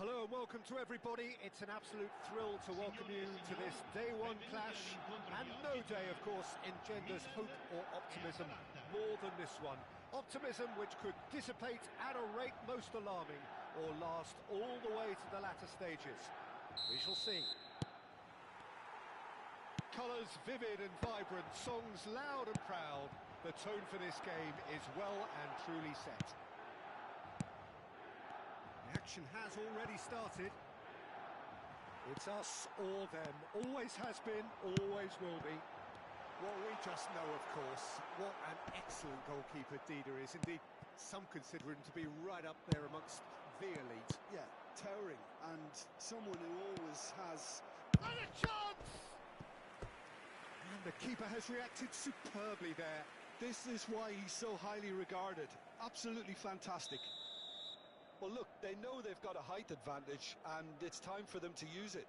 Hello and welcome to everybody. It's an absolute thrill to welcome you to this day one clash, and no day, of course, engenders hope or optimism more than this one. Optimism which could dissipate at a rate most alarming or last all the way to the latter stages. We shall see. Colours vivid and vibrant, songs loud and proud. The tone for this game is well and truly set. The action has already started. It's us or them. Always has been, always will be. Well, we just know, of course, what an excellent goalkeeper Dida is. Indeed, some consider him to be right up there amongst the elite. Yeah, towering, and someone who always has... And a chance! And the keeper has reacted superbly there. This is why he's so highly regarded. Absolutely fantastic. Well, look, they know they've got a height advantage, and it's time for them to use it.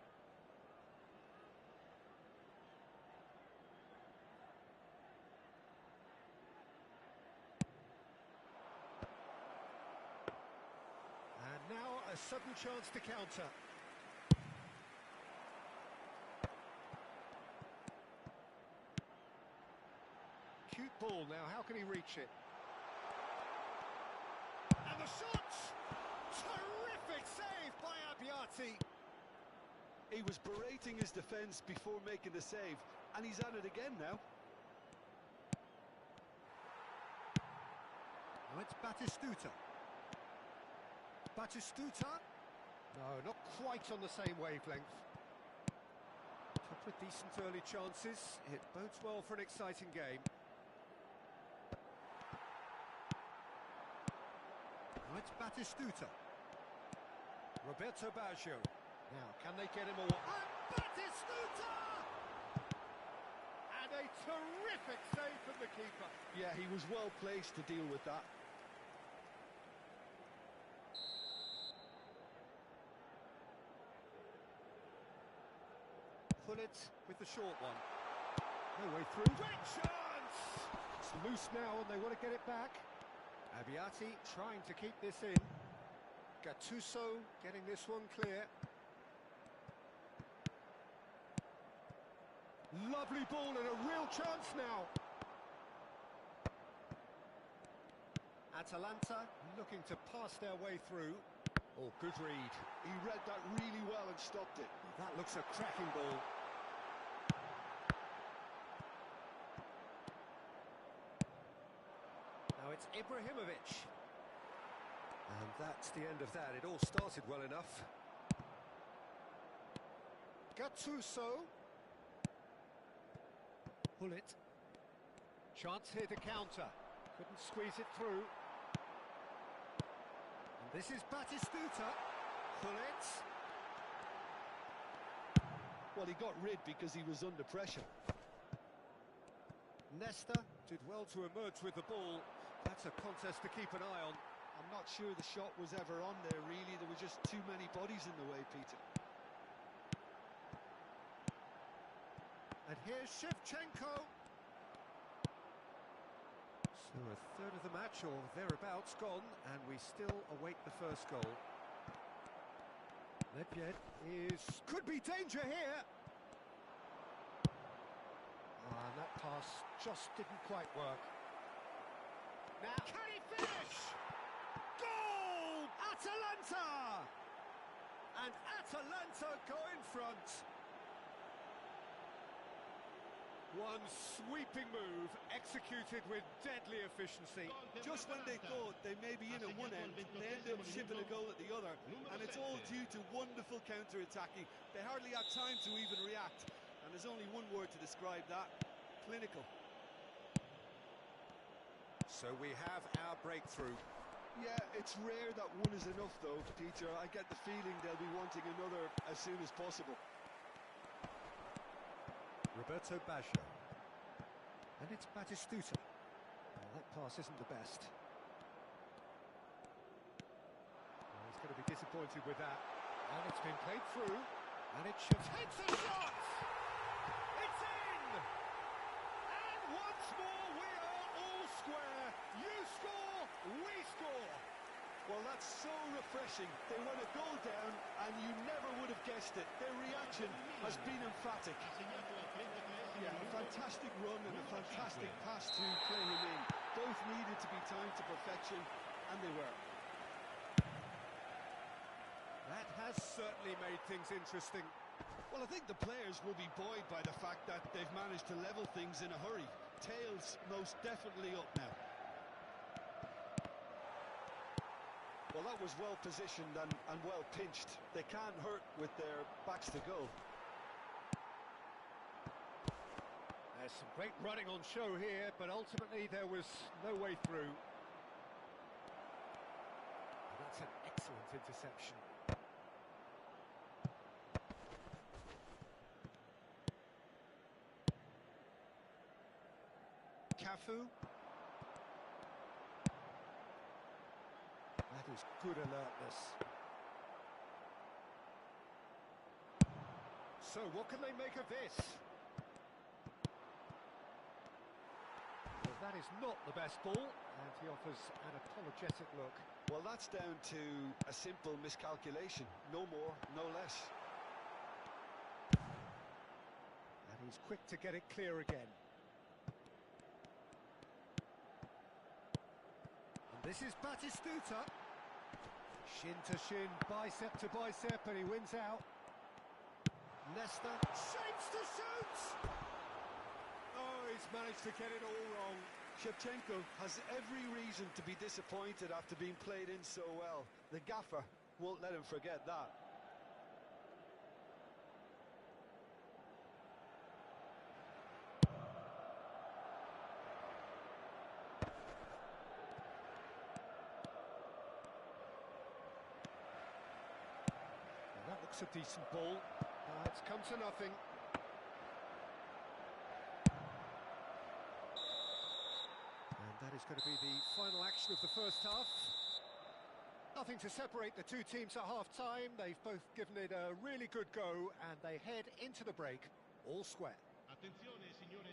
And now a sudden chance to counter. Cute ball now, how can he reach it? And the shot! Terrific save by Abbiati. He was berating his defence before making the save, and he's at it again now. Now it's Batistuta. Batistuta? No, not quite on the same wavelength. A couple of decent early chances. It bodes well for an exciting game. Now it's Batistuta. Roberto Baggio. Now, can they get him away? And Batistuta! And a terrific save from the keeper. Yeah, he was well placed to deal with that. Pullet with the short one. No way through. Great chance! It's loose now and they want to get it back. Abbiati trying to keep this in. Gattuso getting this one clear. Lovely ball and a real chance now. Atalanta looking to pass their way through. Oh, good read. He read that really well and stopped it. That looks a cracking ball. Now it's Ibrahimovic. And that's the end of that. It all started well enough. Gattuso. Pullet. Chance here to counter. Couldn't squeeze it through. And this is Batistuta. Pullet. Well, he got rid because he was under pressure. Nesta did well to emerge with the ball. That's a contest to keep an eye on. I'm not sure the shot was ever on there, really. There were just too many bodies in the way, Peter. And here's Shevchenko. So a third of the match, or thereabouts, gone, and we still await the first goal. Lepien could be danger here. And that pass just didn't quite work. Now, can he finish? Goal! Atalanta! And Atalanta go in front. One sweeping move, executed with deadly efficiency. Just when they thought they may be in at one end, they end up shipping a goal at the other, and it's all due to wonderful counter-attacking. They hardly had time to even react, and there's only one word to describe that: clinical. So we have our breakthrough. Yeah, it's rare that one is enough though, Peter. I get the feeling they'll be wanting another as soon as possible. Roberto Baggio. And it's Batistuta. Well, that pass isn't the best. Well, he's going to be disappointed with that. And it's been played through. And it should... Takes a shot! It's in! And once more we are all square. You score, we score. Well, that's so refreshing. refreshing. They went a goal down and you never would have guessed it. Their reaction has been emphatic. Yeah, a fantastic run and a fantastic pass to play him in. Both needed to be timed to perfection, and they were. That has certainly made things interesting. Well, I think the players will be buoyed by the fact that they've managed to level things in a hurry. Tails most definitely up now. Well, that was well positioned and well pinched. They can't hurt with their backs to goal. There's some great running on show here, but ultimately there was no way through. And that's an excellent interception. Cafu. That is good alertness. So what can they make of this? Well, that is not the best ball, and he offers an apologetic look. Well, that's down to a simple miscalculation. No more, no less. And he's quick to get it clear again. And this is Batistuta. Shin to shin, bicep to bicep, and he wins out. Nesta shapes to shoot! Oh, he's managed to get it all wrong. Shevchenko has every reason to be disappointed after being played in so well. The gaffer won't let him forget that. Well, that looks a decent ball. It's come to nothing. That is going to be the final action of the first half. Nothing to separate the two teams at half-time. They've both given it a really good go, and they head into the break all square.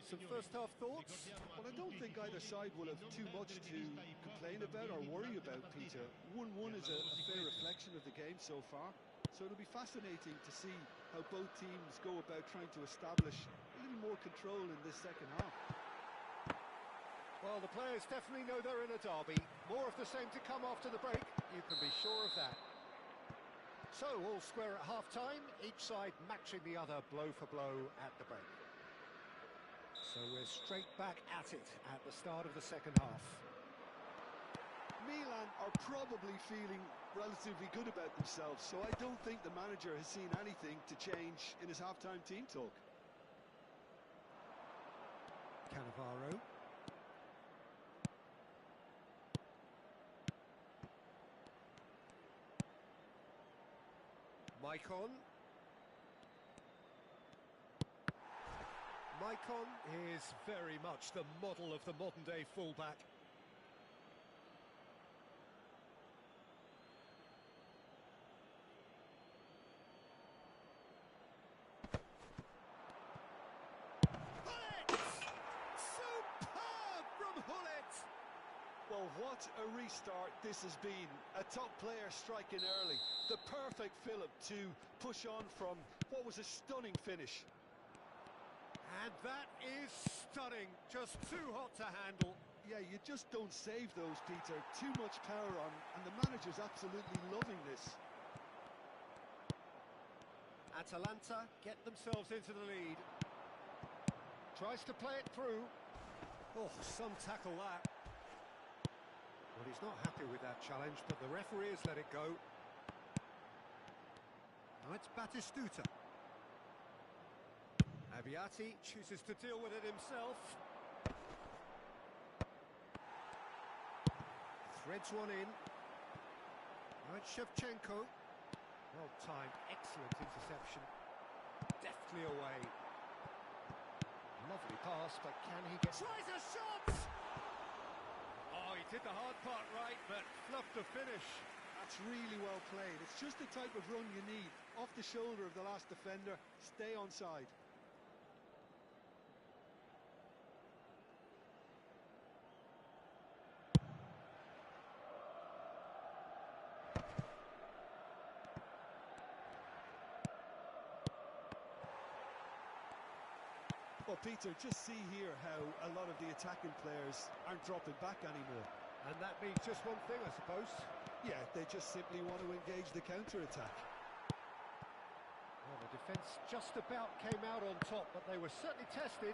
Some first-half thoughts? Well, I don't think either side will have too much to complain about or worry about, Peter. 1-1 is a fair reflection of the game so far. So it'll be fascinating to see how both teams go about trying to establish a little more control in this second half. Well, the players definitely know they're in a derby. More of the same to come after the break, you can be sure of that. So, all square at half-time, each side matching the other blow for blow at the break. So we're straight back at it at the start of the second half. Milan are probably feeling relatively good about themselves, so I don't think the manager has seen anything to change in his half-time team talk. Cannavaro. Maicon. Maicon is very much the model of the modern-day fullback. Superb from Gullit! Well, what a restart this has been. A top player striking early. The perfect fillip to push on from what was a stunning finish. And that is stunning. Just too hot to handle. Yeah, you just don't save those, Peter. Too much power on, and the manager's absolutely loving this. Atalanta get themselves into the lead. Tries to play it through. Oh, some tackle that. Well, he's not happy with that challenge, but the referee has let it go. Now it's Batistuta. Abbiati chooses to deal with it himself. Threads one in. Now it's Shevchenko. Well timed, excellent interception. Deftly away. Lovely pass, but can he get... Tries a shot! Oh, he did the hard part right, but fluffed the finish. That's really well played. It's just the type of run you need. Off the shoulder of the last defender, stay onside. Well, Peter, just see here how a lot of the attacking players aren't dropping back anymore. And that means just one thing, I suppose. Yeah, they just simply want to engage the counter-attack. Well, the defence just about came out on top, but they were certainly tested.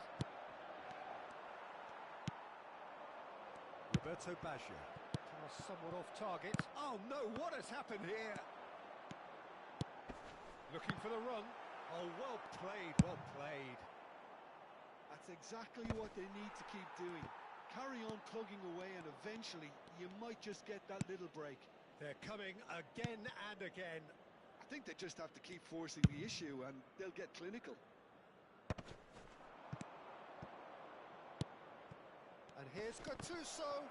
Roberto Baggio. Pass somewhat off target. Oh no, what has happened here? Looking for the run. Oh, well played, well played. That's exactly what they need to keep doing. Carry on plugging away and eventually you might just get that little break. They're coming again and again. I think they just have to keep forcing the issue and they'll get clinical. And here's Gattuso.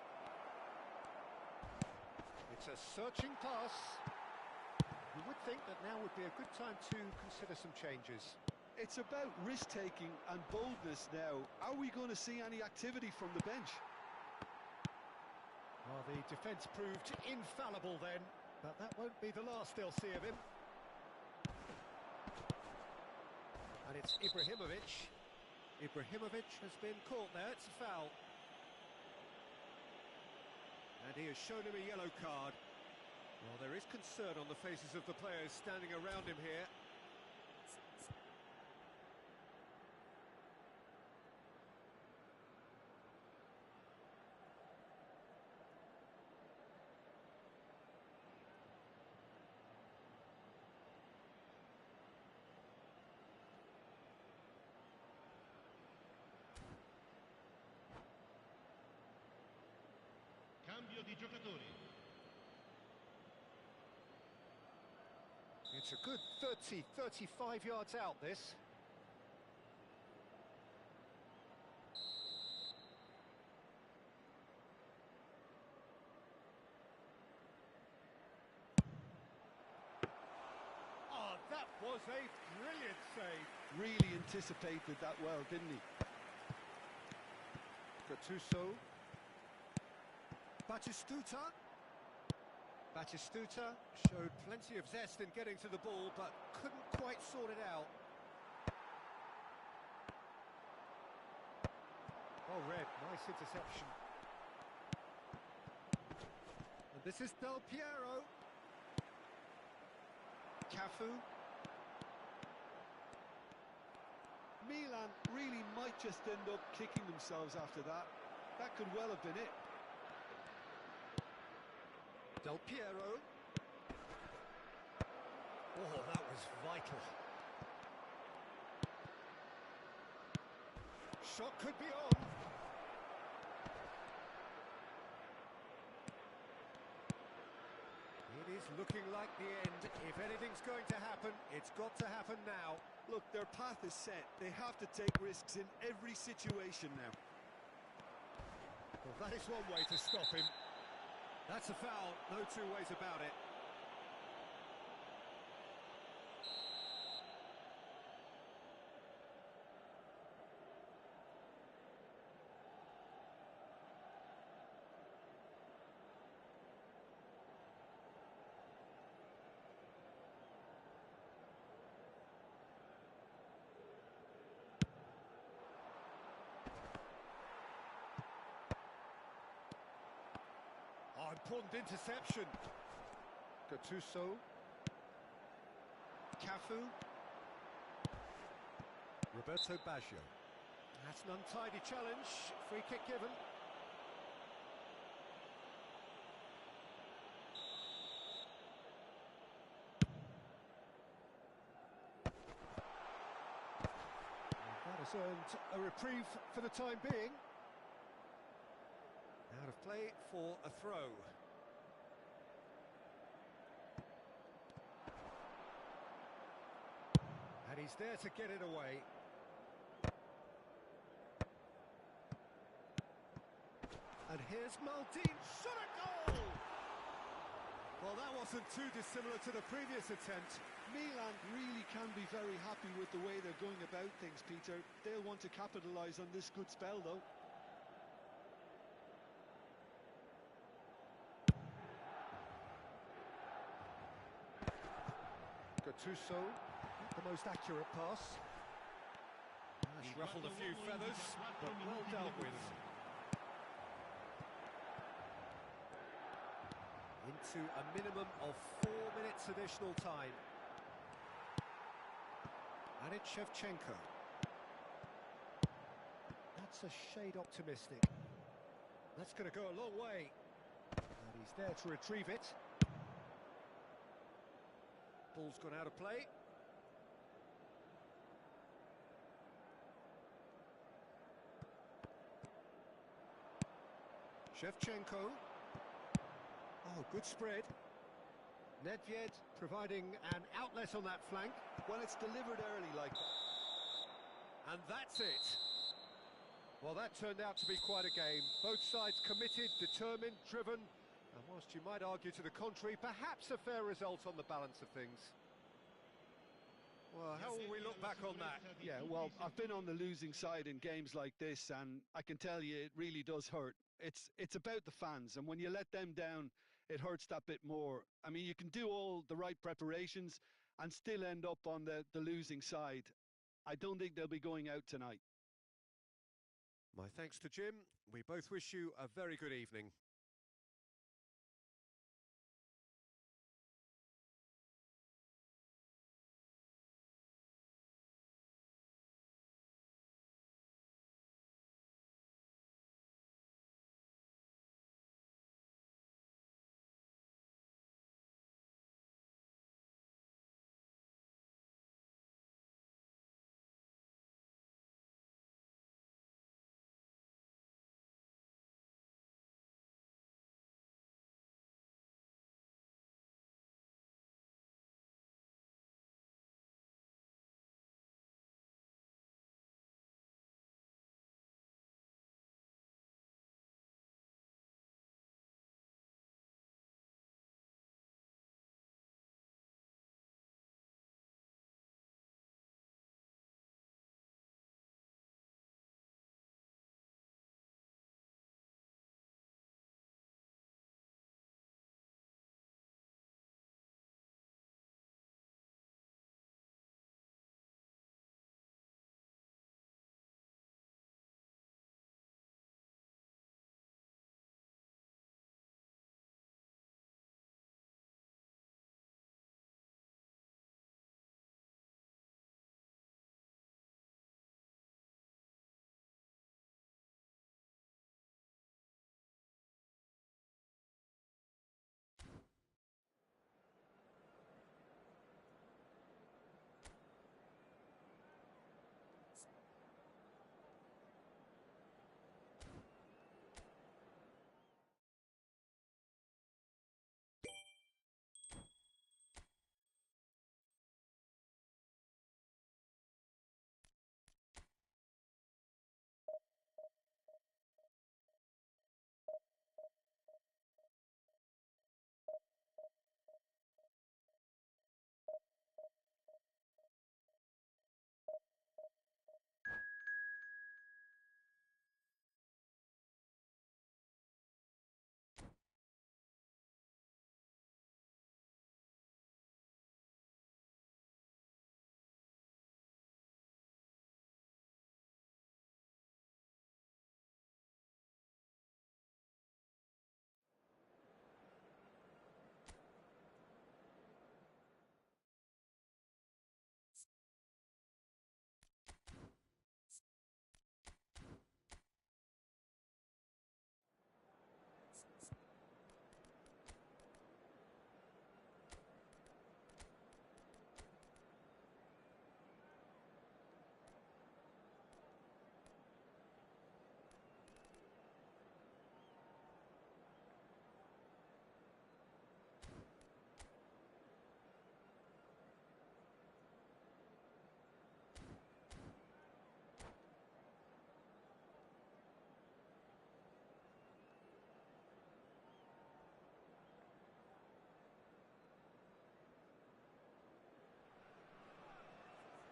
It's a searching pass. You would think that now would be a good time to consider some changes. It's about risk-taking and boldness now. Are we going to see any activity from the bench? Well, the defence proved infallible then, but that won't be the last they'll see of him. And it's Ibrahimovic. Ibrahimovic has been caught there, it's a foul. And he has shown him a yellow card. Well, there is concern on the faces of the players standing around him here. Cambio di giocatori. It's a good 30, 35 yards out, this. Oh, that was a brilliant save. Really anticipated that well, didn't he? Gattuso. Batistuta. Batistuta showed plenty of zest in getting to the ball, but couldn't quite sort it out. Oh, Red, nice interception. And this is Del Piero. Cafu. Milan really might just end up kicking themselves after that. That could well have been it. Del Piero. Oh, that was vital. Shot could be on. It is looking like the end. If anything's going to happen, it's got to happen now. Look, their path is set. They have to take risks in every situation now. Well, that is one way to stop him. That's a foul, no two ways about it. Oh, important interception. Gattuso. Cafu. Roberto Baggio. That's an untidy challenge. Free kick given. That has earned a reprieve for the time being. Out of play for a throw. And he's there to get it away. And here's Maldini. Shot a goal! Well, that wasn't too dissimilar to the previous attempt. Milan really can be very happy with the way they're going about things, Peter. They'll want to capitalise on this good spell, though. Gattuso, not the most accurate pass. That's ruffled a few feathers, but well dealt with. Into a minimum of 4 minutes additional time. And it's Shevchenko. That's a shade optimistic. That's going to go a long way. And he's there to retrieve it. Ball's gone out of play. Shevchenko. Oh, good spread. Nedved providing an outlet on that flank. Well, it's delivered early like that. And that's it. Well, that turned out to be quite a game. Both sides committed, determined, driven. And whilst you might argue to the contrary, perhaps a fair result on the balance of things. Well, how will we look back on that? Yeah, well, I've been on the losing side in games like this, and I can tell you it really does hurt. It's about the fans, and when you let them down, it hurts that bit more. I mean, you can do all the right preparations and still end up on the losing side. I don't think they'll be going out tonight. My thanks to Jim. We both wish you a very good evening.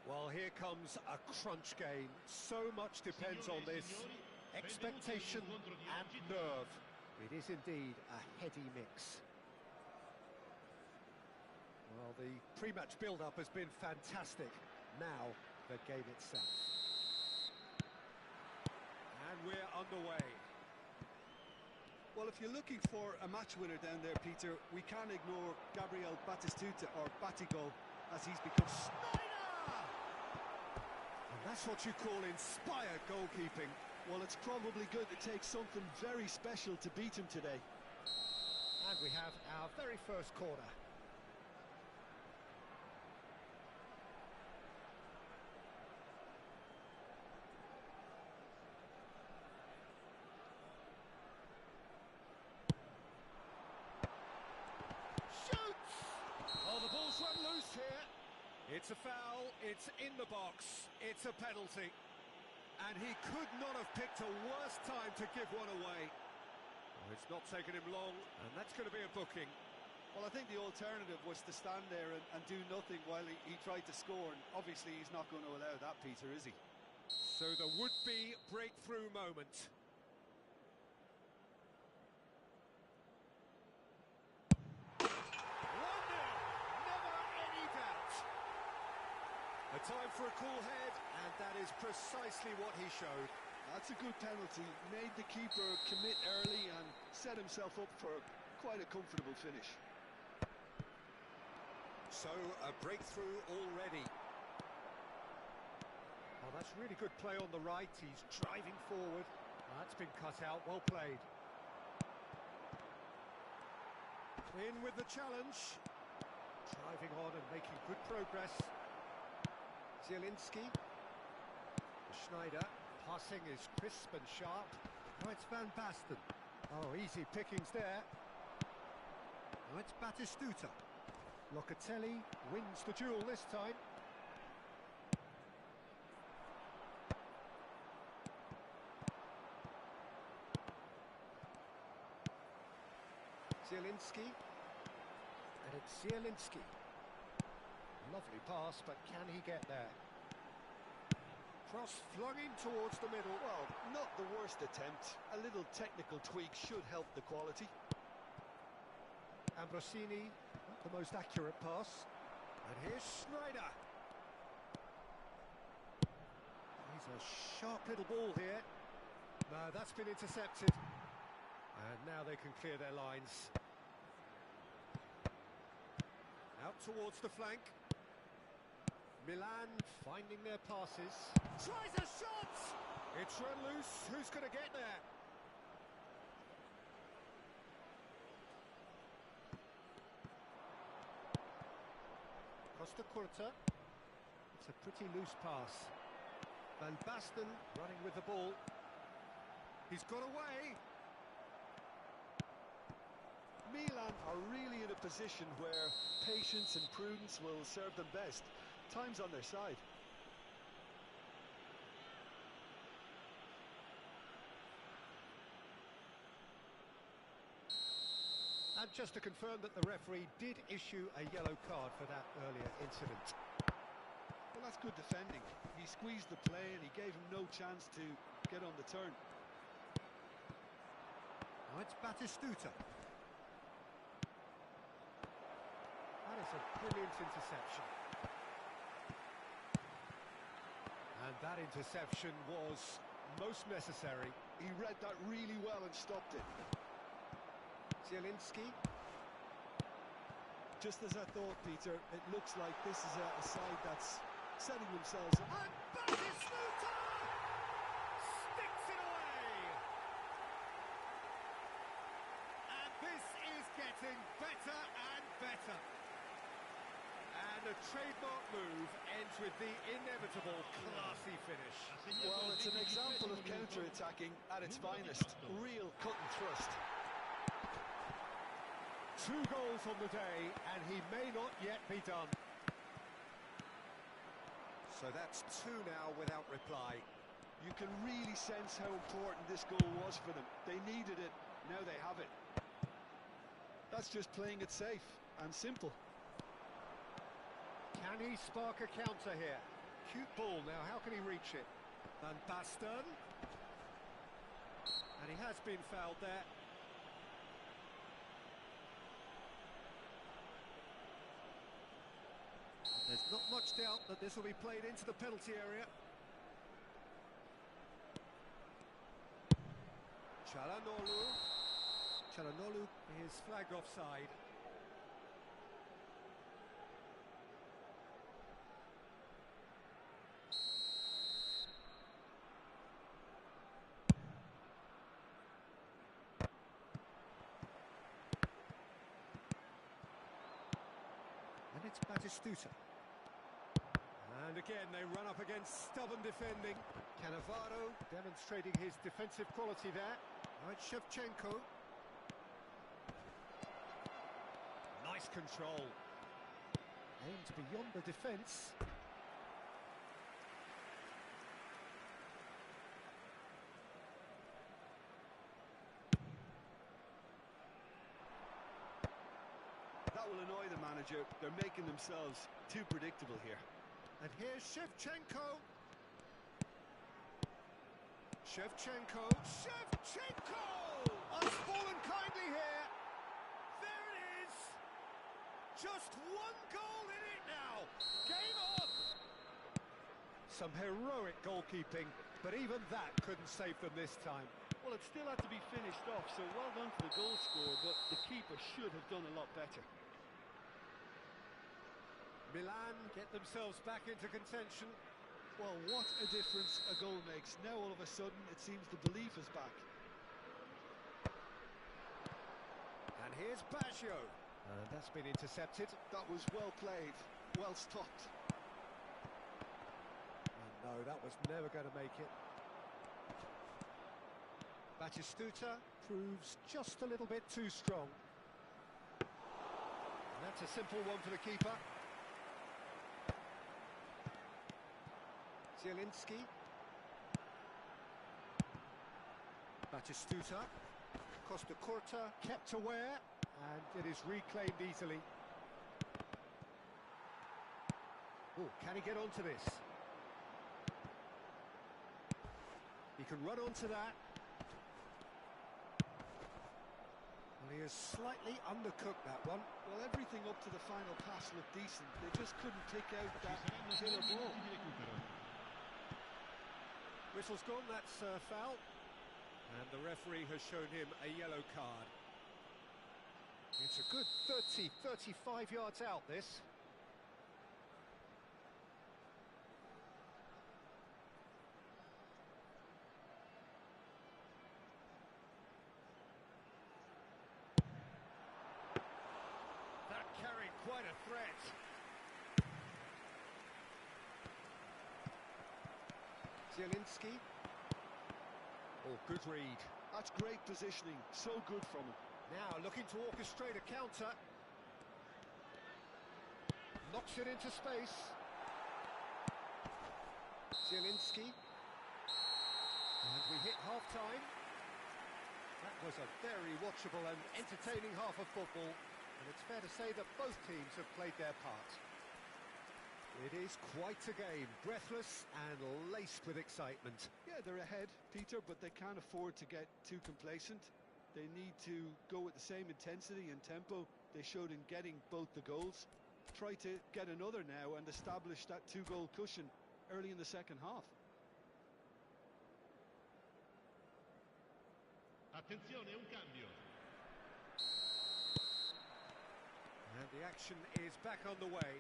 Well, here comes a crunch game. So much depends on this. Expectation and nerve. It is indeed a heady mix. Well, the pre-match build-up has been fantastic. Now, the game itself. underway. Well, if you're looking for a match winner down there, Peter, we can't ignore Gabriel Batistuta, or Batigol, as he's become. Snyder! And that's what you call inspired goalkeeping. Well, it's probably going to take something very special to beat him today. And we have our very first corner. Oh, the ball's run loose here. It's a foul, it's in the box, it's a penalty. And he could not have picked a worse time to give one away. Oh, it's not taken him long, and that's going to be a booking. Well, I think the alternative was to stand there and do nothing while he tried to score, and obviously he's not going to allow that, Peter, is he? So the would-be breakthrough moment. A time for a cool head, and that is precisely what he showed. That's a good penalty. Made the keeper commit early and set himself up for quite a comfortable finish. So, a breakthrough already. Oh, that's really good play on the right. He's driving forward. That's been cut out. Well played. In with the challenge. Driving on and making good progress. Zielinski. Schneider. Passing is crisp and sharp. Now it's Van Basten. Oh, easy pickings there. Now it's Batistuta. Locatelli wins the duel this time. Zielinski. And it's Zielinski. Lovely pass, but can he get there? Cross flung in towards the middle. Well, not the worst attempt. A little technical tweak should help the quality. Ambrosini, not the most accurate pass. And here's Schneider. He's a sharp little ball here. No, that's been intercepted. And now they can clear their lines. Out towards the flank. Milan finding their passes. Tries a shot! It's run loose. Who's going to get there? Costa Curta. It's a pretty loose pass. Van Basten running with the ball. He's got away. Milan are really in a position where patience and prudence will serve them best. Time's on their side. And just to confirm that the referee did issue a yellow card for that earlier incident. Well, that's good defending. He squeezed the play and he gave him no chance to get on the turn. Now it's Batistuta. That is a brilliant interception. And that interception was most necessary. He read that really well and stopped it. Zielinski. Just as I thought, Peter, it looks like this is a side that's setting themselves up. And Batistuta sticks it away. And this is getting better and better. And a trademark move ends with the inevitable classy finish. Well, it's an example of counter-attacking at its finest. Real cut and thrust. 2 goals on the day, and he may not yet be done. So that's 2 now without reply. You can really sense how important this goal was for them. They needed it, now they have it. That's just playing it safe and simple. Can he spark a counter here? Cute ball now, how can he reach it? Van Basten. And he has been fouled there. There's not much doubt that this will be played into the penalty area. Çalhanoğlu. Çalhanoğlu is flagged offside. And it's Batistuta. And again, they run up against stubborn defending. Cannavaro demonstrating his defensive quality there. Now it's Shevchenko. Nice control. Aimed beyond the defence. That will annoy the manager. They're making themselves too predictable here. And here's Shevchenko. Shevchenko. Shevchenko! Has fallen kindly here. There it is. Just one goal in it now. Game on. Some heroic goalkeeping, but even that couldn't save them this time. Well, it still had to be finished off, so well done to the goal scorer, but the keeper should have done a lot better. Milan get themselves back into contention. Well, what a difference a goal makes. Now all of a sudden it seems the belief is back. And here's Baggio. And that's been intercepted. That was well played, well stopped. And no, that was never going to make it. Batistuta proves just a little bit too strong. And that's a simple one for the keeper. Zielinski. Batistuta. Costa Curta kept aware, and it is reclaimed easily. Oh, can he get onto this? He can run onto that. Well, he has slightly undercooked that one. Well, everything up to the final pass looked decent. They just couldn't pick out that killer ball. Whistle's gone, that's foul. And the referee has shown him a yellow card. It's a good 30, 35 yards out, this. That carried quite a threat. Zielinski. Oh, good read. That's great positioning, so good from him. Now looking to orchestrate a counter. Knocks it into space. Zielinski. And we hit half-time. That was a very watchable and entertaining half of football. And it's fair to say that both teams have played their part. It is quite a game, breathless and laced with excitement. Yeah, they're ahead, Peter, but they can't afford to get too complacent. They need to go with the same intensity and tempo they showed in getting both the goals. Try to get another now and establish that two-goal cushion early in the second half. Attenzione, un cambio. And the action is back on the way.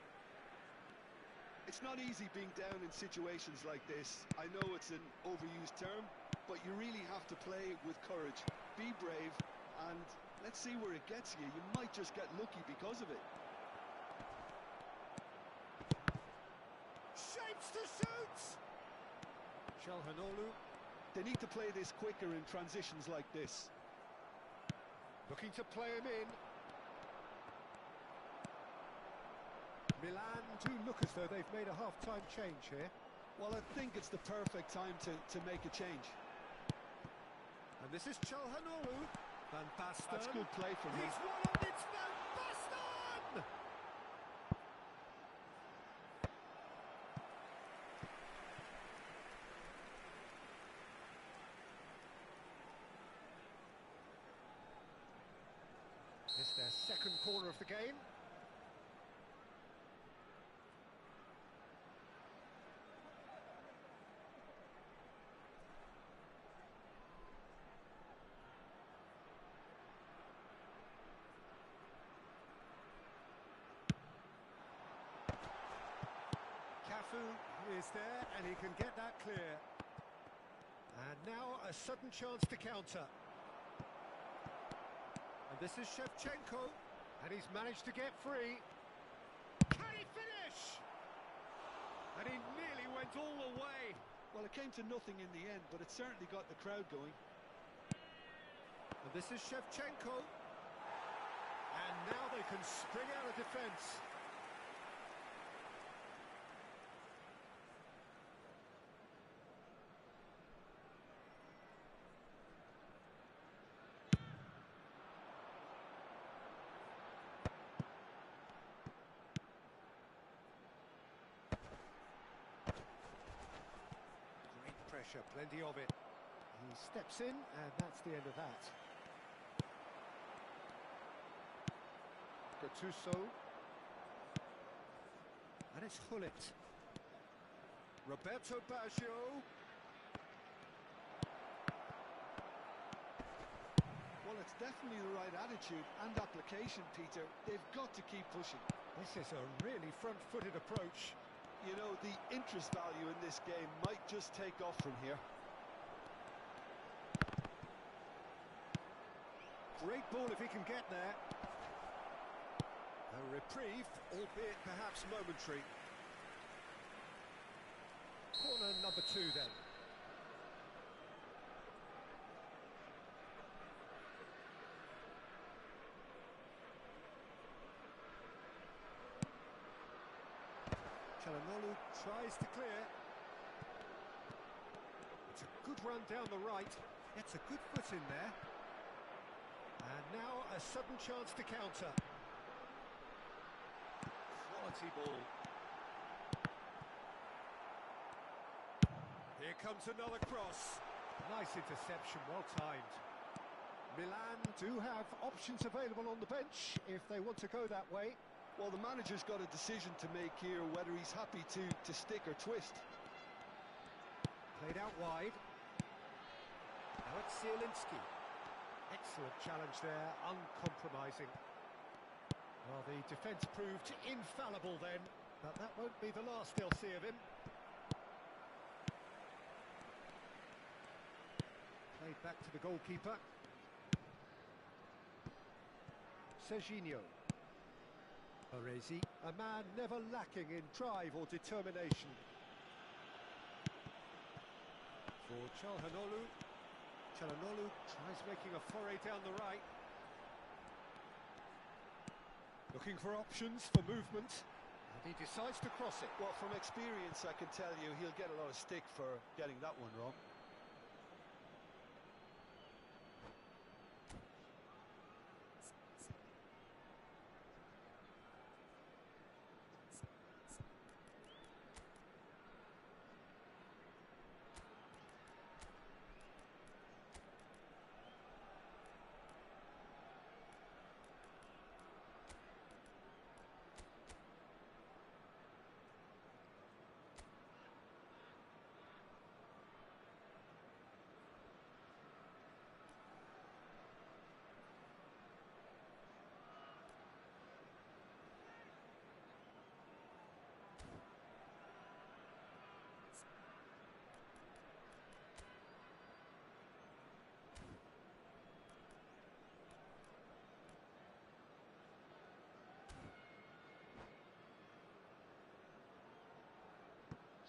It's not easy being down in situations like this. I know it's an overused term, but you really have to play with courage. Be brave, and let's see where it gets you. You might just get lucky because of it. Shapes to shoot! Çalhanoğlu. They need to play this quicker in transitions like this. Looking to play him in. Milan do look as though they've made a half-time change here. Well, I think it's the perfect time to make a change. And this is Çalhanoğlu. Van Basten. That's good play from him. He's one on, it's Van Basten! It's their second corner of the game. Tomiyasu is there, and he can get that clear. And now a sudden chance to counter. And this is Shevchenko, and he's managed to get free. Can he finish? And he nearly went all the way. Well, it came to nothing in the end, but it certainly got the crowd going. And this is Shevchenko. And now they can spring out of defence. Great pressure, plenty of it. He steps in, and that's the end of that. Gattuso, and it's Hullet. Roberto Baggio. Well, it's definitely the right attitude and application, Peter. They've got to keep pushing. This is a really front-footed approach. You know, the interest value in this game might just take off from here. Great ball if he can get there. A reprieve, albeit perhaps momentary. Corner number 2 then. Çalhanoğlu tries to clear. It's a good run down the right. It's a good foot in there. And now a sudden chance to counter. Quality ball. Here comes another cross. Nice interception, well timed. Milan do have options available on the bench if they want to go that way. Well, the manager's got a decision to make here, whether he's happy to stick or twist. Played out wide. Now it's Zielinski. Excellent challenge there, uncompromising. Well, the defence proved infallible then, but that won't be the last they'll see of him. Played back to the goalkeeper. Serginho. Baresi, a man never lacking in drive or determination. For Çalhanoğlu. Çalhanoğlu tries making a foray down the right. Looking for options for movement. And he decides to cross it. Well, from experience, I can tell you he'll get a lot of stick for getting that one wrong.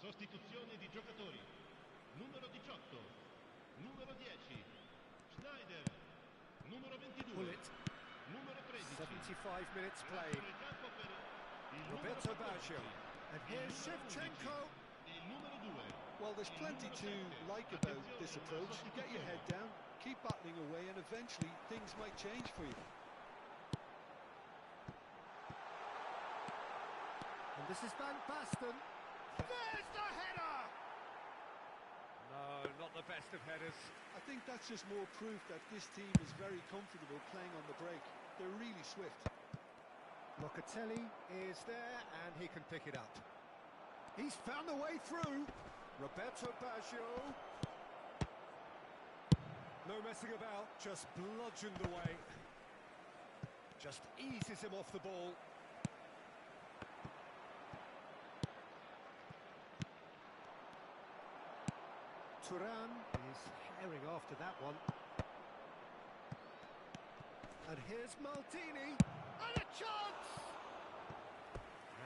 Sostituzione di giocatori. Numero 18, numero 10, Schneider, numero 22, Hullet. numero 13. 75 minutes played. Roberto Baggio. And here's Shevchenko. Il numero 2. Well, there's plenty to like about this approach. Get your head down, keep battling away, and eventually things might change for you. And this is Van Basten. There's the header! No, not the best of headers. I think that's just more proof that this team is very comfortable playing on the break. They're really swift. Locatelli is there, and he can pick it up. He's found a way through. Roberto Baggio. No messing about, just bludgeoned away. Just eases him off the ball. Thuram is herring after that one. And here's Maldini, and a chance!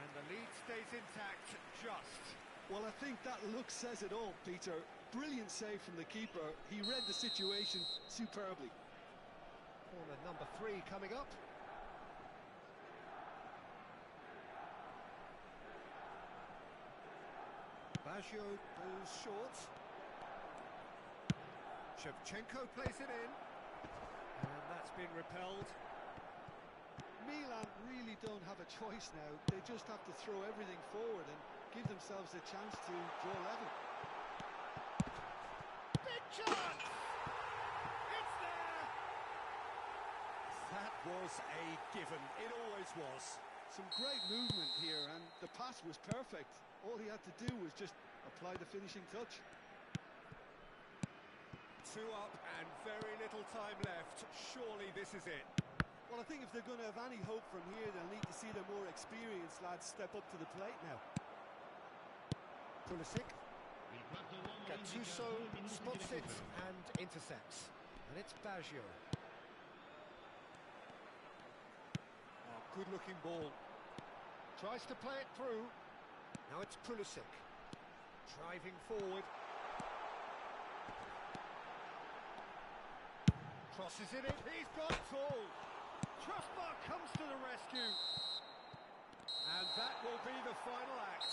And the lead stays intact, just. Well, I think that look says it all, Peter. Brilliant save from the keeper. He read the situation superbly. Corner number 3 coming up. Baggio goes short. Shevchenko plays it in. And that's been repelled. Milan really don't have a choice now. They just have to throw everything forward and give themselves a chance to draw level. Big chance! It's there! That was a given. It always was. Some great movement here, and the pass was perfect. All he had to do was just apply the finishing touch. 2 up and very little time left. Surely this is it. Well, I think if they're going to have any hope from here, they'll need to see the more experienced lads step up to the plate now. Pulisic. Il quarto uomo Gattuso indica 2 minuti di spots it recupero. and intercepts. And it's Baggio. Oh, good-looking ball. Tries to play it through. Now it's Pulisic. Driving forward. Crosses it in. He's got it all. Trustmark comes to the rescue. And that will be the final act.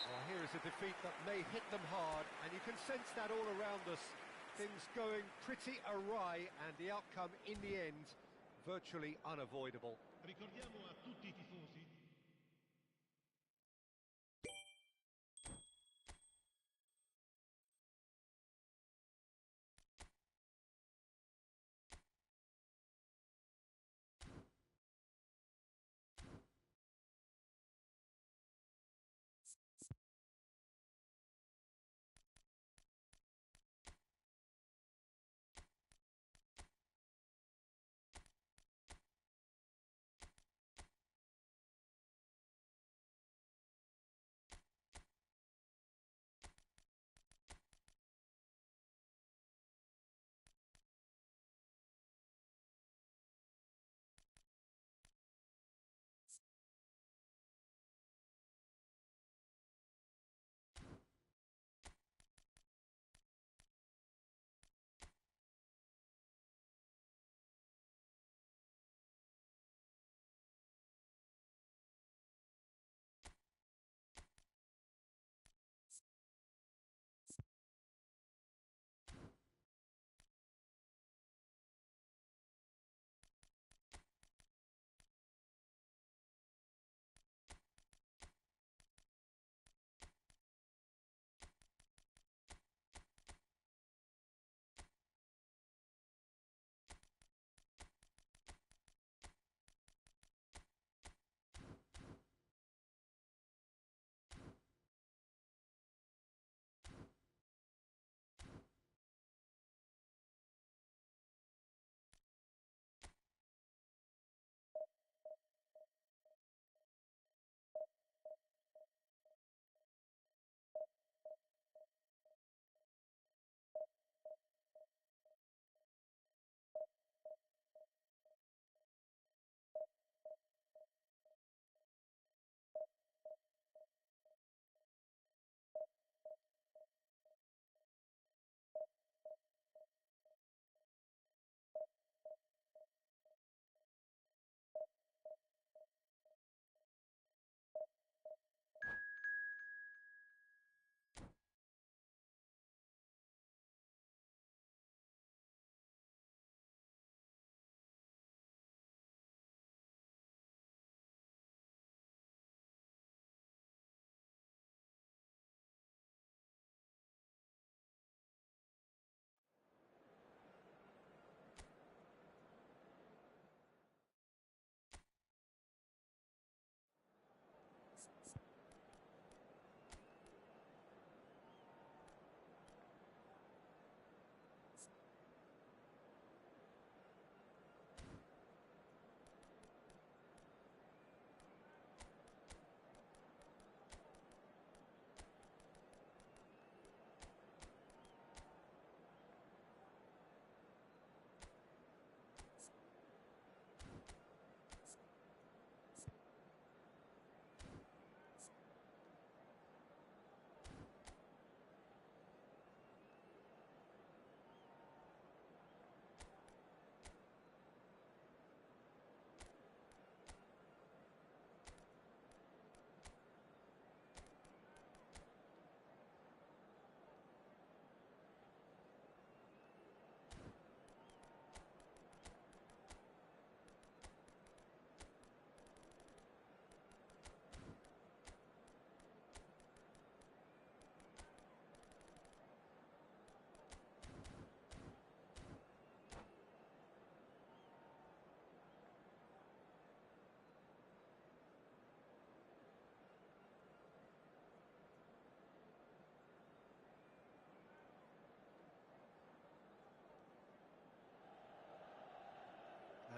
Well, here is a defeat that may hit them hard, and you can sense that all around us. Things going pretty awry, and the outcome in the end virtually unavoidable. Ricordiamo a tutti i tifosi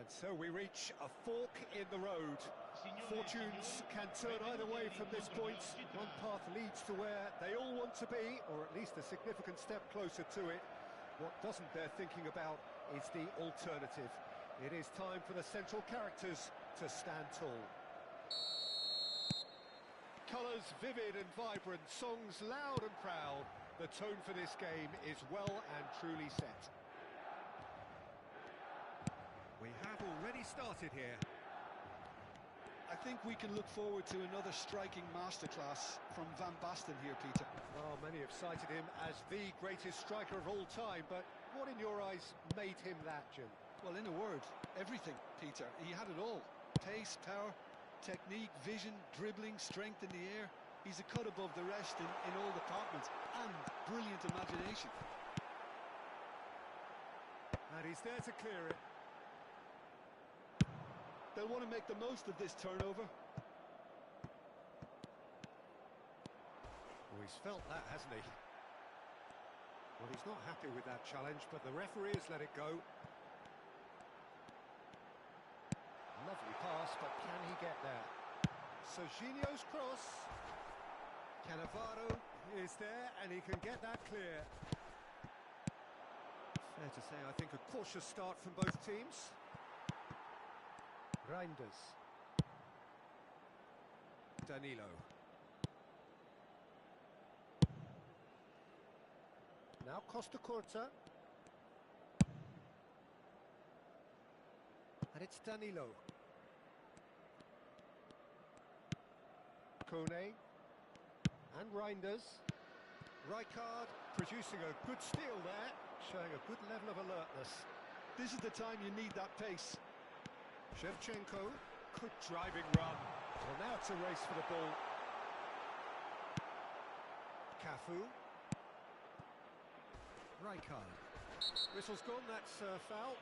And so we reach a fork in the road. Fortunes can turn either way from this point. One path leads to where they all want to be, or at least a significant step closer to it. What doesn't bear thinking about is the alternative. It is time for the central characters to stand tall. Colours vivid and vibrant, songs loud and proud. The tone for this game is well and truly set. We have already started here. I think we can look forward to another striking masterclass from Van Basten here, Peter. Well, many have cited him as the greatest striker of all time, but what in your eyes made him that, Jim? Well, in a word, everything, Peter. He had it all. Pace, power, technique, vision, dribbling, strength in the air. He's a cut above the rest in all departments, and brilliant imagination. And he's there to clear it. They'll want to make the most of this turnover. Oh, he's felt that, hasn't he? Well, he's not happy with that challenge, but the referee has let it go. Lovely pass, but can he get there? Serginho's cross. Cannavaro is there, and he can get that clear. Fair to say, I think, a cautious start from both teams. Reinders. Danilo. Now Costa Curta. And it's Danilo. Kone. And Reinders. Rijkaard producing a good steal there, showing a good level of alertness. This is the time you need that pace. Shevchenko, good driving run. Well, now it's a race for the ball. Cafu. Rijkaard. Whistle's gone, that's a foul.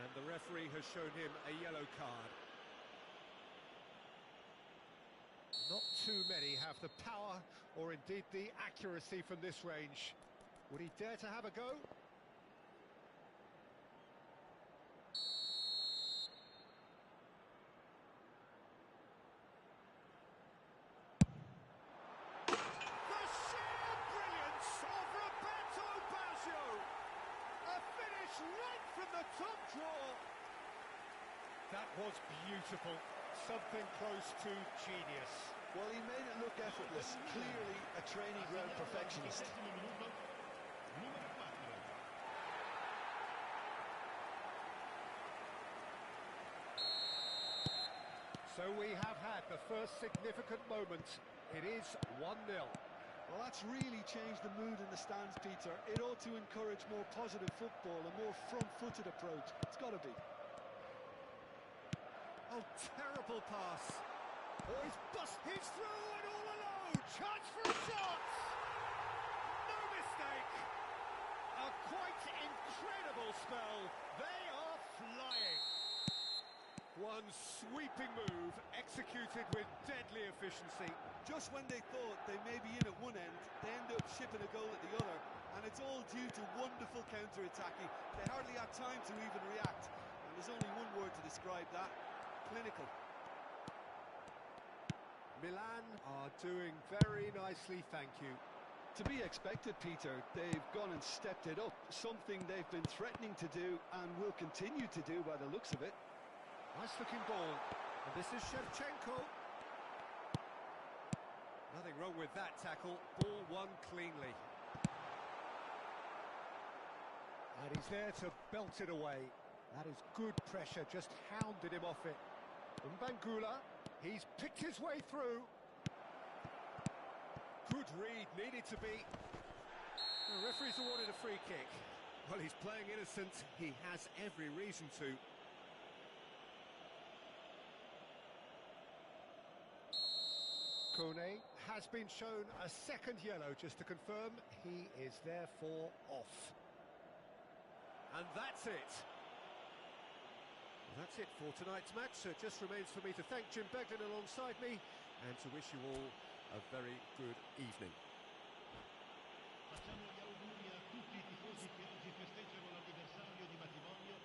And the referee has shown him a yellow card. Not too many have the power or indeed the accuracy from this range. Would he dare to have a go? That was beautiful, something close to genius. Well, he made it look effortless, clearly a training ground perfectionist. So we have had the first significant moment. It is 1-0. Well, that's really changed the mood in the stands, Peter. It ought to encourage more positive football, a more front-footed approach. It's got to be. Oh, terrible pass. Oh, he's through and all alone. Chance for a shot. No mistake. A quite incredible spell. They are flying. One sweeping move, executed with deadly efficiency. Just when they thought they may be in at one end, they end up shipping a goal at the other, and it's all due to wonderful counter-attacking. They hardly had time to even react, and there's only one word to describe that: clinical. Milan are doing very nicely, thank you. To be expected, Peter. They've gone and stepped it up, something they've been threatening to do and will continue to do by the looks of it. Nice looking ball, and this is Shevchenko. Nothing wrong with that tackle, ball won cleanly. And he's there to belt it away. That is good pressure, just hounded him off it. Mbangula, he's picked his way through. Good read, needed to be. The referee's awarded a free kick. Well, he's playing innocent, he has every reason to. Kone has been shown a second yellow, just to confirm he is therefore off. And that's it. That's it for tonight's match. So it just remains for me to thank Jim Beglin alongside me and to wish you all a very good evening. Facciamo gli auguri a tutti i tifosi che oggi festeggiano l'anniversario di matrimonio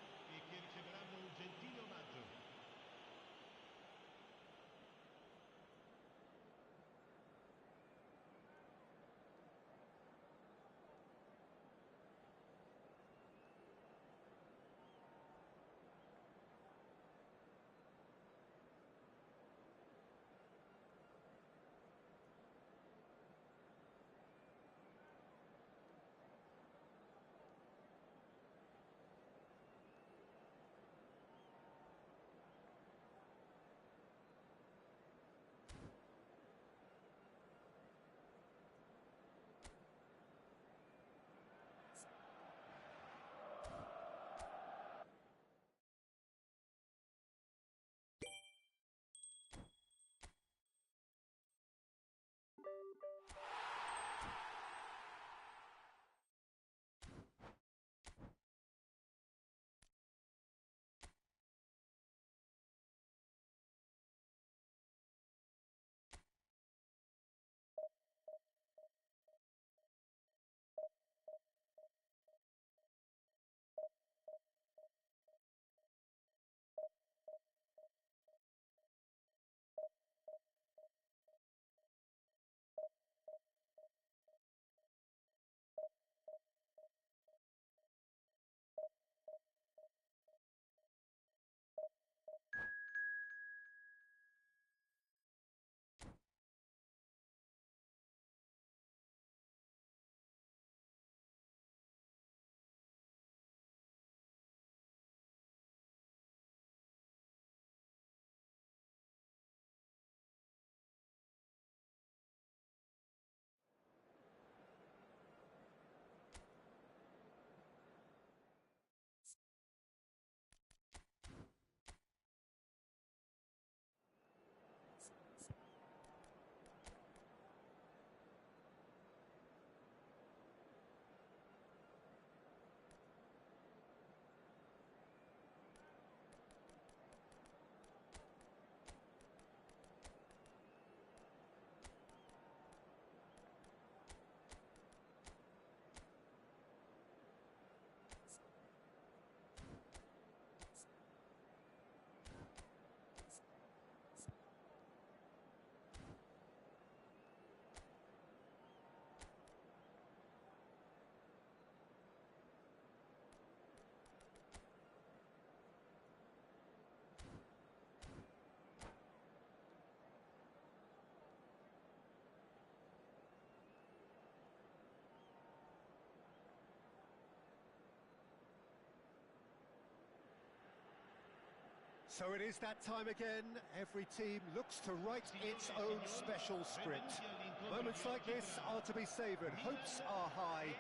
So it is that time again. Every team looks to write its own special script. Moments like this are to be savoured. Hopes are high.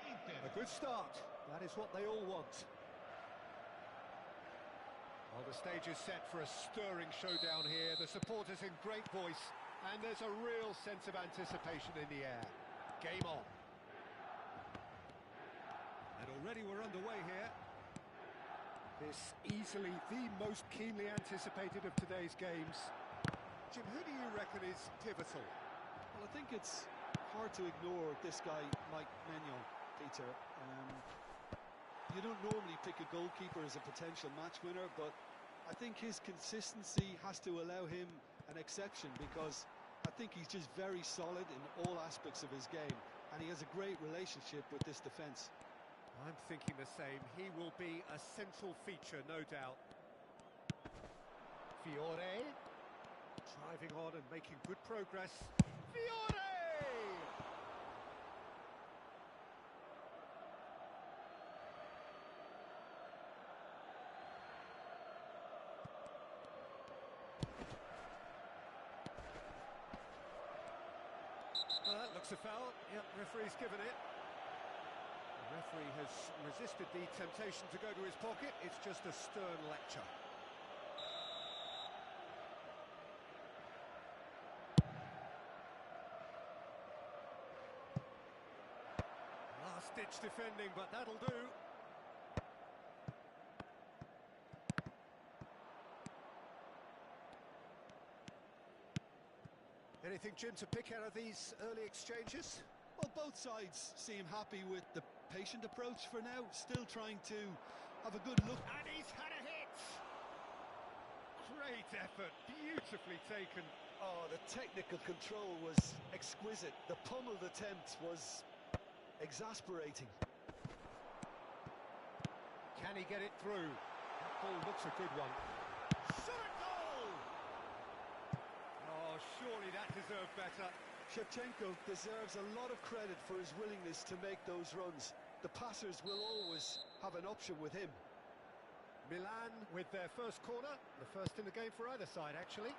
A good start. That is what they all want. Well, the stage is set for a stirring showdown here. The supporters in great voice, and there's a real sense of anticipation in the air. Game on. And already we're underway here. This easily the most keenly anticipated of today's games. Jim, who do you reckon is pivotal? Well, I think it's hard to ignore this guy, Mike Maignan, Peter. You don't normally pick a goalkeeper as a potential match winner, but I think his consistency has to allow him an exception, because I think he's just very solid in all aspects of his game, and he has a great relationship with this defence. I'm thinking the same. He will be a central feature, no doubt. Fiore, driving on and making good progress. Fiore! Well, that looks a foul. Yep, referee's given it. The referee has resisted the temptation to go to his pocket. It's just a stern lecture. Last-ditch defending, but that'll do. Anything, Jim, to pick out of these early exchanges? Well, both sides seem happy with the patient approach for now, still trying to have a good look. And he's had a hit! Great effort, beautifully taken. Oh, the technical control was exquisite. The pummeled attempt was exasperating. Can he get it through? That ball looks a good one. Shot goal! Oh, surely that deserved better. Shevchenko deserves a lot of credit for his willingness to make those runs. The passers will always have an option with him. Milan with their first corner, the first in the game for either side, actually.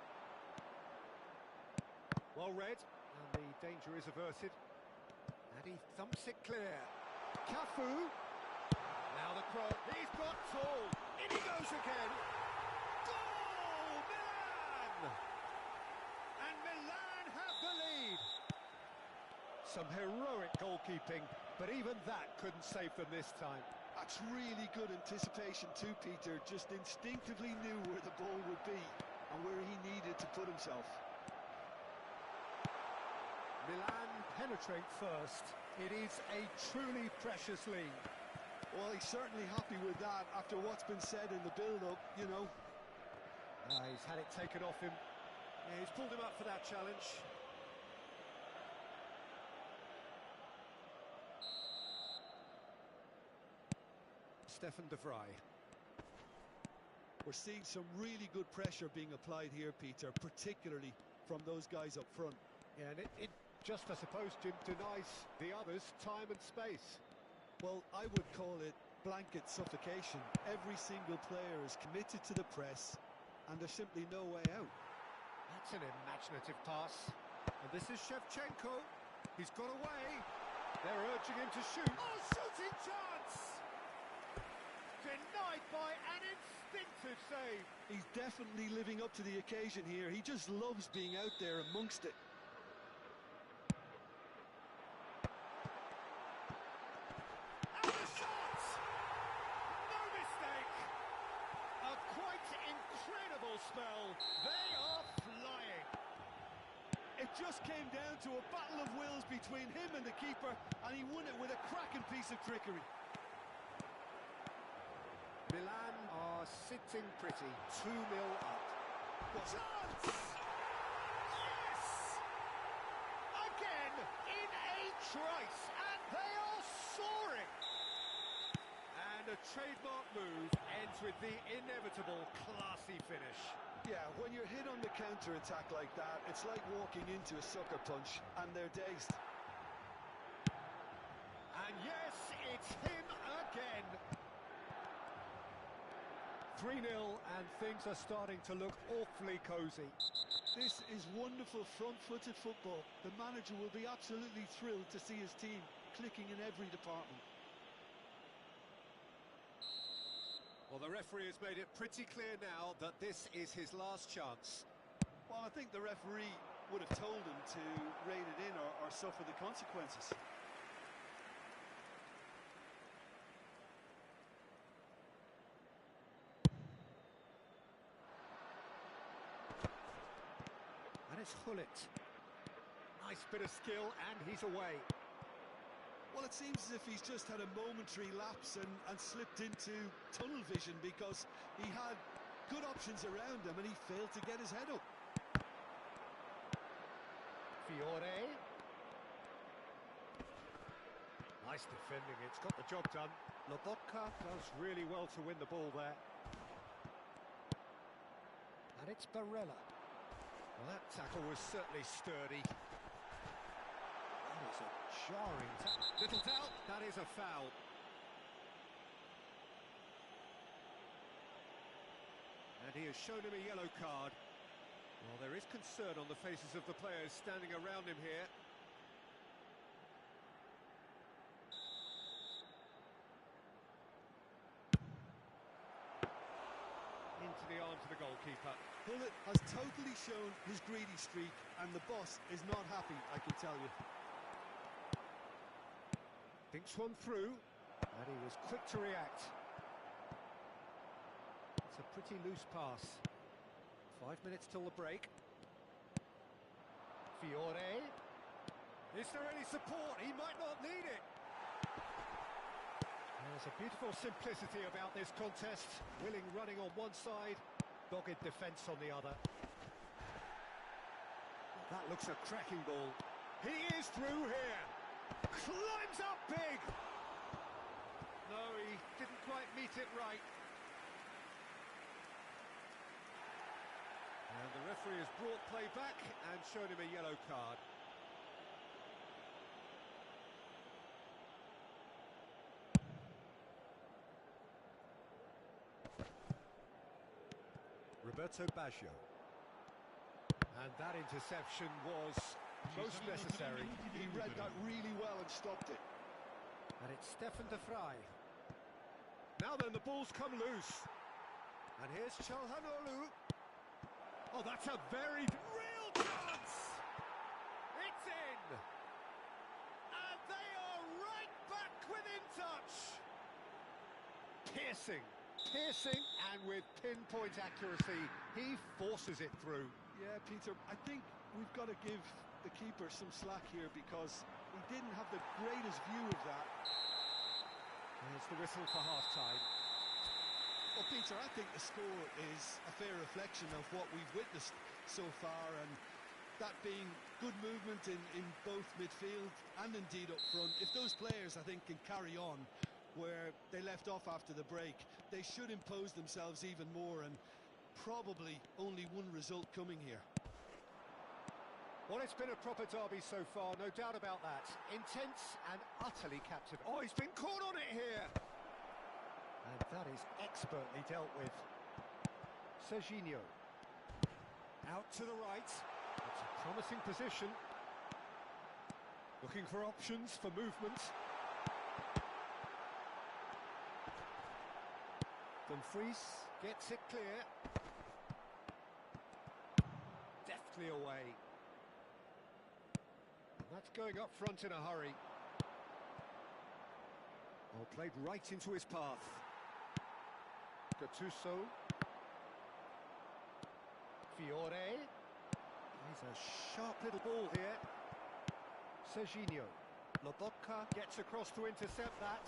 Well read, and the danger is averted. And he thumps it clear. Cafu. Now the cross. He's got tall. In he goes again. Goal! Milan! And Milan have the lead. Some heroic goalkeeping, but even that couldn't save them this time. That's really good anticipation too, Peter. Just instinctively knew where the ball would be and where he needed to put himself. Milan penetrate first. It is a truly precious lead. Well, he's certainly happy with that after what's been said in the build-up, you know. He's had it taken off him. Yeah, he's pulled him up for that challenge. Stefan de Vrij. We're seeing some really good pressure being applied here, Peter, particularly from those guys up front. Yeah, and it just, I suppose, Jim, denies the others time and space. Well, I would call it blanket suffocation. Every single player is committed to the press, and there's simply no way out. That's an imaginative pass. And this is Shevchenko. He's got away. They're urging him to shoot. Oh, shooting chance! Denied by an instinctive save. He's definitely living up to the occasion here. He just loves being out there amongst it. And the shot! No mistake! A quite incredible spell. They are flying. It just came down to a battle of wills between him and the keeper, and he won it with a cracking piece of trickery. Milan are sitting pretty, 2-0 up. Chance! Yes! Again, in a trice, and they are soaring! And a trademark move ends with the inevitable classy finish. Yeah, when you're hit on the counter-attack like that, it's like walking into a sucker punch, and they're dazed. And yes, it's him again. 3-0 and things are starting to look awfully cosy. This is wonderful front-footed football. The manager will be absolutely thrilled to see his team clicking in every department. Well, the referee has made it pretty clear now that this is his last chance. Well, I think the referee would have told him to rein it in or suffer the consequences. And it's Hullet. Nice bit of skill, and he's away. Well, it seems as if he's just had a momentary lapse and slipped into tunnel vision, because he had good options around him and he failed to get his head up. Fiore. Nice defending, it's got the job done. Lobotka does really well to win the ball there. And it's Barella. Well, that tackle was certainly sturdy. That is a jarring tackle. Little doubt, that is a foul. And he has shown him a yellow card. Well, there is concern on the faces of the players standing around him here. Into the arms of the goalkeeper. Hullet has totally shown his greedy streak, and the boss is not happy, I can tell you. Thinks one through, and he was quick to react. It's a pretty loose pass. 5 minutes till the break. Fiore. Is there any support? He might not need it. There's a beautiful simplicity about this contest. Willing running on one side, dogged defence on the other. That looks a cracking ball. He is through here. Climbs up big. No, he didn't quite meet it right. And the referee has brought play back and shown him a yellow card. Roberto Baggio. And that interception was most necessary. He read that really well and stopped it. And it's Stefan de Vrij. Now then, the ball's come loose. And here's Çalhanoğlu. Oh, that's a very real chance! It's in! And they are right back within touch! Piercing, and with pinpoint accuracy, he forces it through. Yeah, Peter, I think we've got to give the keeper some slack here, because he didn't have the greatest view of that. There's the whistle for half-time. Well, Peter, I think the score is a fair reflection of what we've witnessed so far, and that being good movement in both midfield and indeed up front. If those players, I think, can carry on where they left off after the break, they should impose themselves even more, and probably only one result coming here. Well, it's been a proper derby so far, no doubt about that. Intense and utterly captive. Oh, he's been caught on it here! And that is expertly dealt with. Serginho. Out to the right. It's a promising position. Looking for options for movement. Dumfries gets it clear. Deftly away. And that's going up front in a hurry. Oh, played right into his path. Gattuso. Fiore. He's a sharp little ball here. Serginho. Lobotka gets across to intercept that.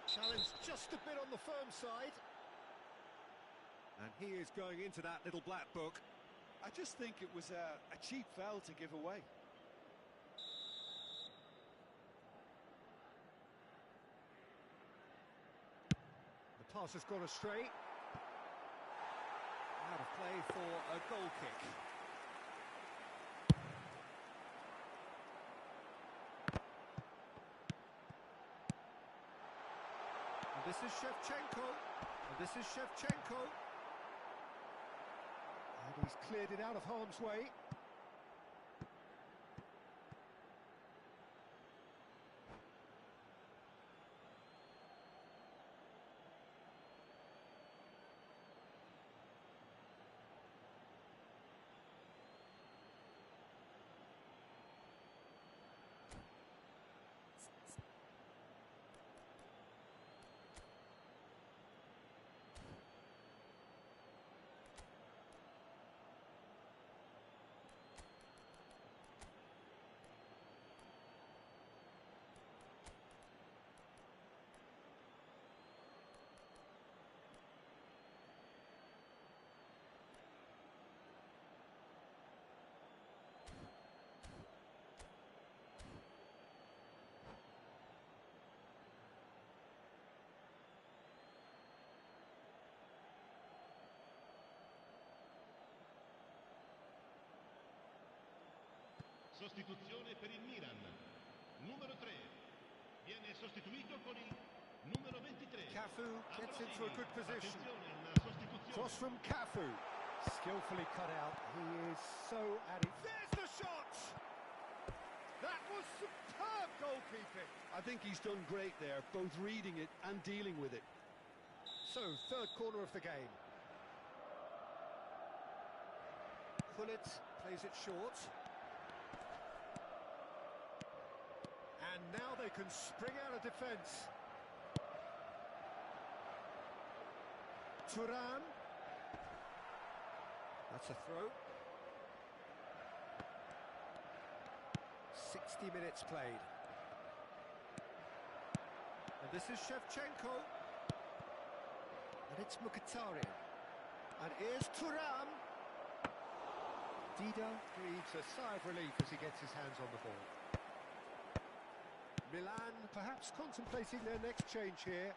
Challenge just a bit on the firm side. And he is going into that little black book. I just think it was a cheap foul to give away. The pass has gone astray. Out of play for a goal kick. And this this is Shevchenko. And this is Shevchenko. And he's cleared it out of harm's way. Sostituzione per il Milan. Numero 3. Viene sostituito con il numero 23. Cafu gets into a good position. Attenzione alla sostituzione. Cross from Cafu. Skillfully cut out. He is so at it. There's the shot! That was superb goalkeeping. I think he's done great there, both reading it and dealing with it. So, third corner of the game. Gullit plays it short. And now they can spring out of defence. Thuram. That's a throw. 60 minutes played. And this is Shevchenko. And it's Mkhitaryan. And here's Thuram. Dida breathes a sigh of relief as he gets his hands on the ball. Milan perhaps contemplating their next change here.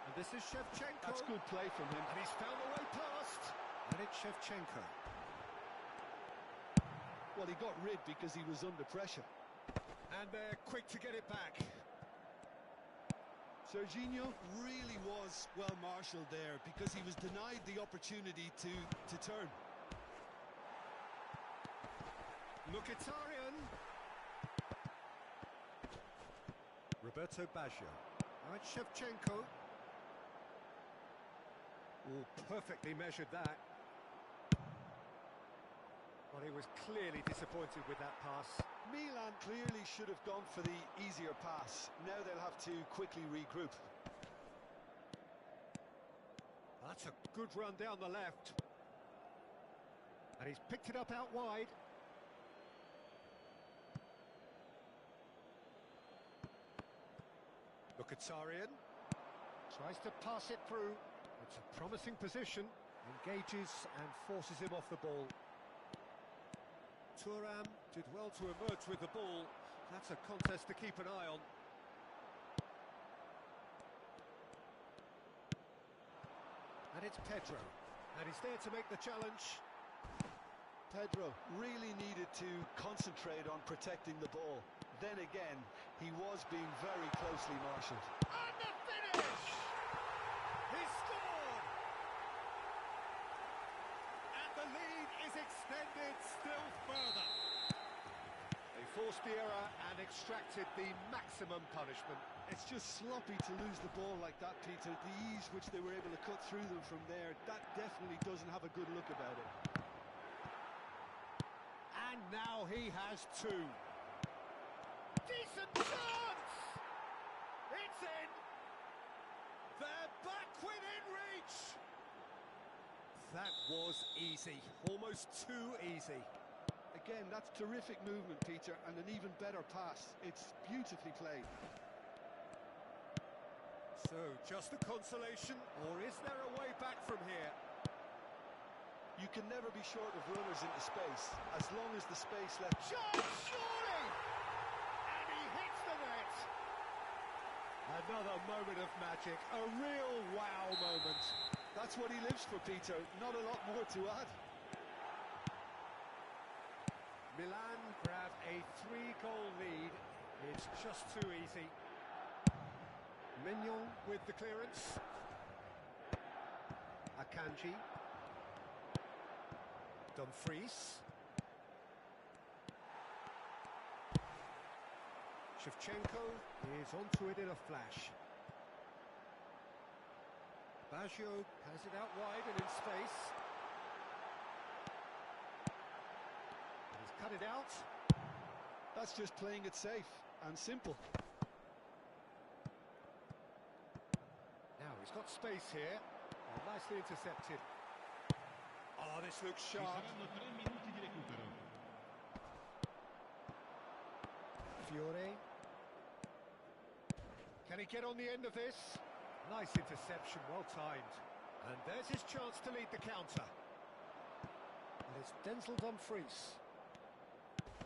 And this is Shevchenko. That's good play from him. And he's found the way past. And it's Shevchenko. Well, he got rid because he was under pressure. And they're quick to get it back. Serginho really was well marshalled there because he was denied the opportunity to turn. Mkhitaryan. Roberto Baggio. Now it's Shevchenko. Oh, perfectly measured that. Well, he was clearly disappointed with that pass. Milan clearly should have gone for the easier pass. Now they'll have to quickly regroup. That's a good run down the left. And he's picked it up out wide. Mkhitaryan tries to pass it through. It's a promising position. Engages and forces him off the ball. Thuram did well to emerge with the ball. That's a contest to keep an eye on. And it's Pedro. And he's there to make the challenge. Pedro really needed to concentrate on protecting the ball. Then again, he was being very closely marshalled. And the finish! He scored! And the lead is extended still further. They forced the error and extracted the maximum punishment. It's just sloppy to lose the ball like that, Peter. The ease which they were able to cut through them from there, that definitely doesn't have a good look about it. And now he has two. Decent chance! It's in! They're back within reach! That was easy, almost too easy. Again, that's terrific movement, Peter, and an even better pass. It's beautifully played. So, just a consolation, or is there a way back from here? You can never be short of runners into space, as long as the space left... Shot, surely! And he hits the net! Another moment of magic, a real wow moment. That's what he lives for, Peter. Not a lot more to add. Milan grab a 3-goal lead. It's just too easy. Mignon with the clearance. Akanji. Dumfries. Shevchenko is onto it in a flash. Baggio has it out wide and in space. And he's cut it out. That's just playing it safe and simple. Now he's got space here. Nicely intercepted. Oh, this looks Ci sharp. saranno 3 minuti di recupero. Fiore. Can he get on the end of this? Nice interception, well timed. And there's his chance to lead the counter. And it's Denzel Dumfries.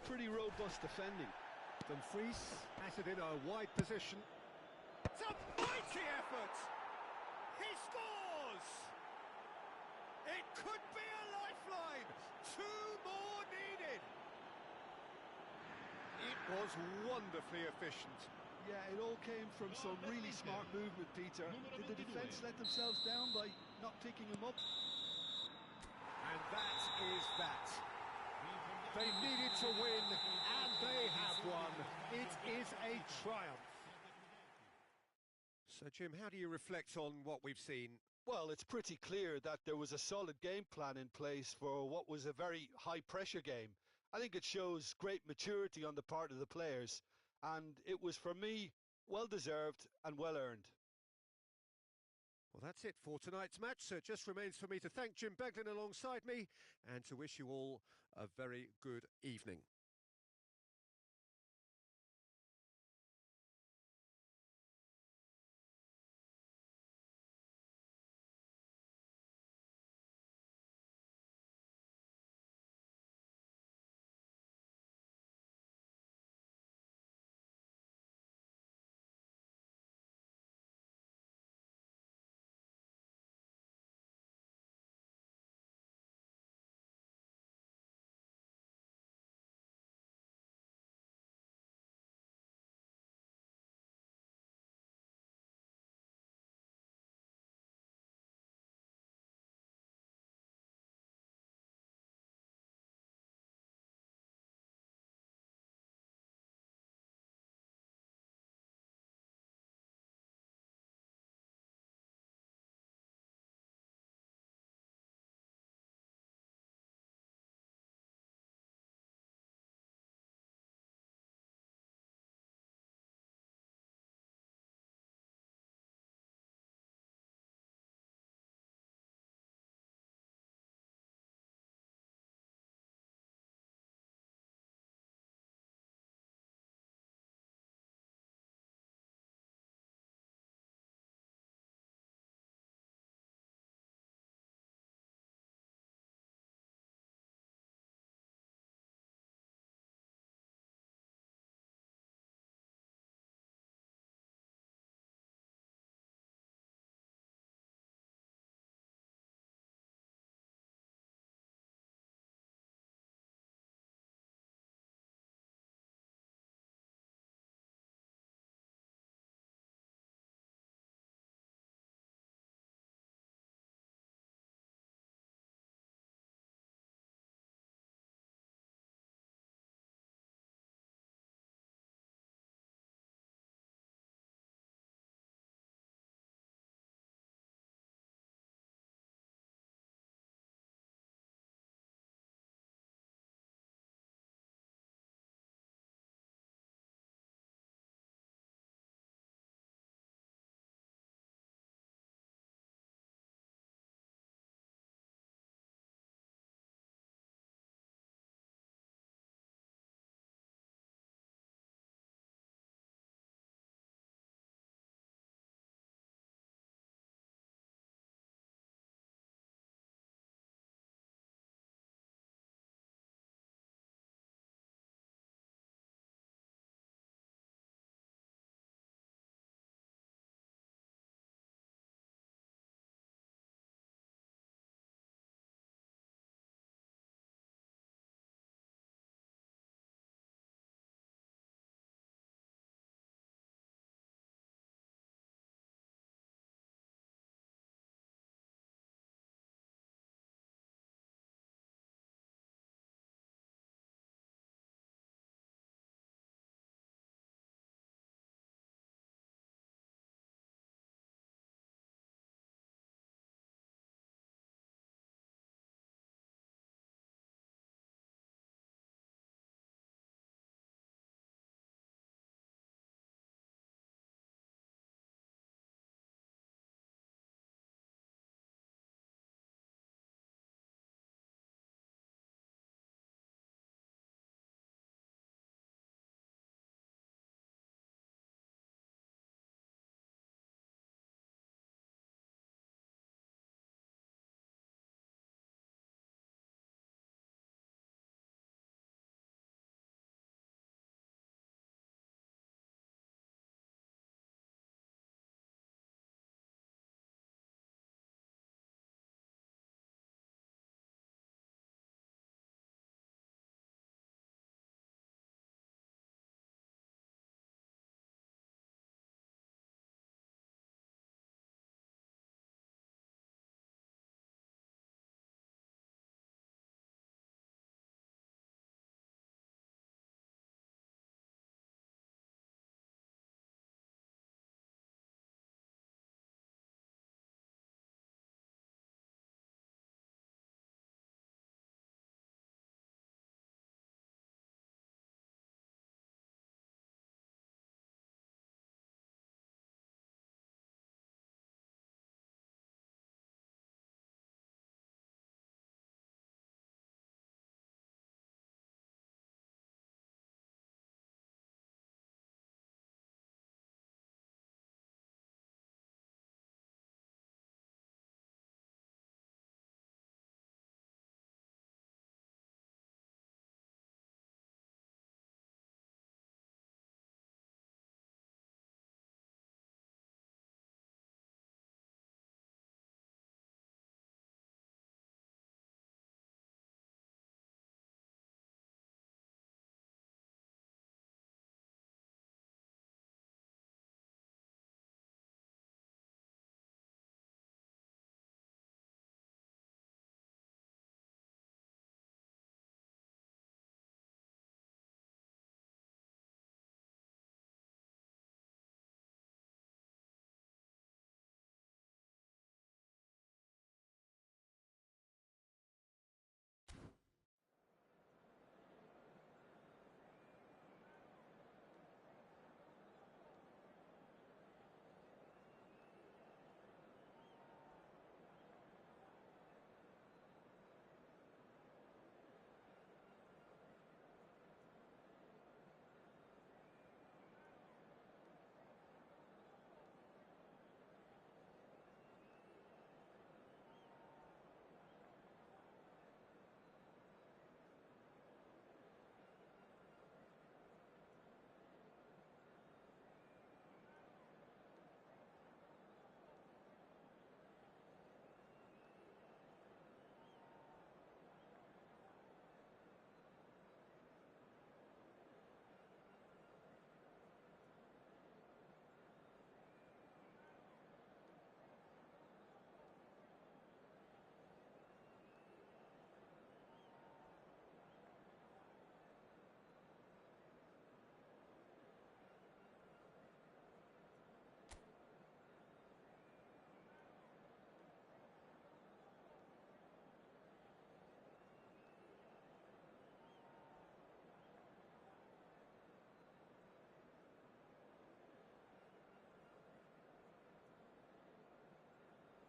Pretty robust defending. Dumfries has it in a wide position. It's a mighty effort! He scores! It could be a lifeline! 2 more needed! It was wonderfully efficient. Yeah, it all came from some really smart movement, Peter. Did the defence let themselves down by not picking him up? And that is that. They needed to win, and they have won. It is a triumph. So, Jim, how do you reflect on what we've seen? Well, it's pretty clear that there was a solid game plan in place for what was a very high-pressure game. I think it shows great maturity on the part of the players, and it was, for me, well-deserved and well-earned. Well, that's it for tonight's match, so it just remains for me to thank Jim Beglin alongside me and to wish you all a very good evening.